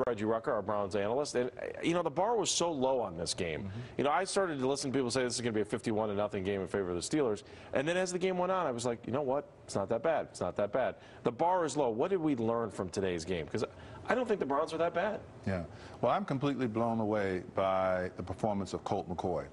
Reggie Rucker, our Browns analyst, and you know the bar was so low on this game. You know, I started to listen to people say this is going to be a 51-0 game in favor of the Steelers, and then as the game went on, I was like, you know what? It's not that bad. It's not that bad. The bar is low. What did we learn from today's game? Because I don't think the Browns are that bad. Yeah. Well, I'm completely blown away by the performance of Colt McCoy.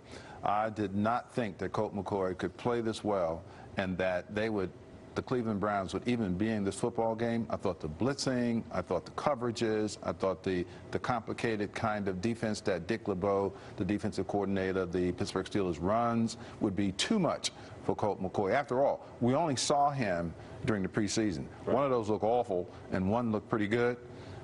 I did not think that Colt McCoy could play this well and that the Cleveland Browns would even be in this football game. I thought the blitzing, I thought the coverages, I thought the complicated kind of defense that Dick LeBeau, the defensive coordinator of the Pittsburgh Steelers, runs would be too much for Colt McCoy. After all, we only saw him during the preseason. Right. One of those looked awful and one looked pretty good.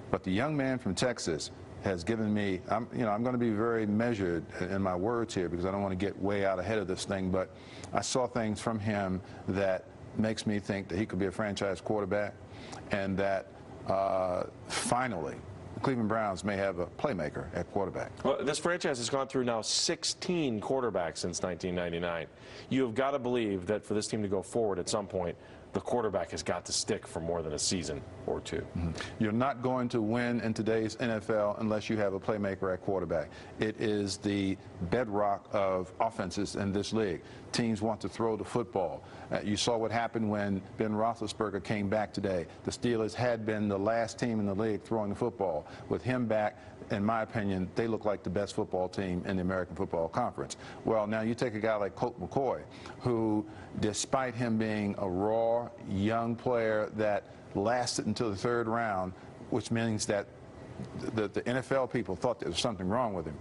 But the young man from Texas has given me, I'm going to be very measured in my words here because I don't want to get way out ahead of this thing, but I saw things from him that makes me think that he could be a franchise quarterback and that finally the Cleveland Browns may have a playmaker at quarterback. Well, this franchise has gone through now 16 quarterbacks since 1999. You have got to believe that for this team to go forward at some point, the quarterback has got to stick for more than a season or two. You're not going to win in today's NFL unless you have a playmaker at quarterback. It is the bedrock of offenses in this league. Teams want to throw the football. You saw what happened when Ben Roethlisberger came back today. The Steelers had been the last team in the league throwing the football. With him back, in my opinion, they look like the best football team in the American Football Conference. Well, now you take a guy like Colt McCoy, who, despite him being a raw, young player that lasted until the third round, which means that the NFL people thought there was something wrong with him.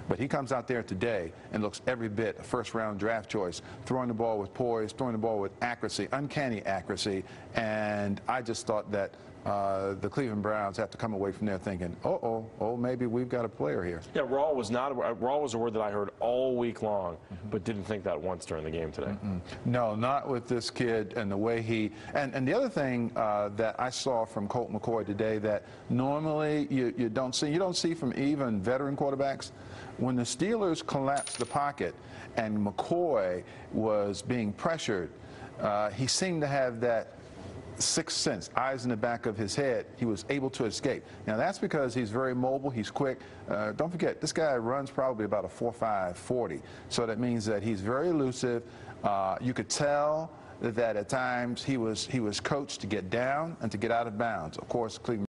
But he comes out there today and looks every bit a first-round draft choice, throwing the ball with poise, throwing the ball with accuracy, uncanny accuracy, and I just thought that the Cleveland Browns have to come away from there thinking, oh, maybe we've got a player here. Yeah, raw was a word that I heard all week long, but didn't think that once during the game today. No, not with this kid and the way he. And the other thing that I saw from Colt McCoy today that normally you don't see from even veteran quarterbacks. When the Steelers collapsed the pocket and McCoy was being pressured, he seemed to have that sixth sense, eyes in the back of his head. He was able to escape. Now that's because he's very mobile, he's quick. Don't forget, this guy runs probably about a 4.5 40, so that means that he's very elusive. You could tell that at times he was coached to get down and to get out of bounds. Of course, Cleveland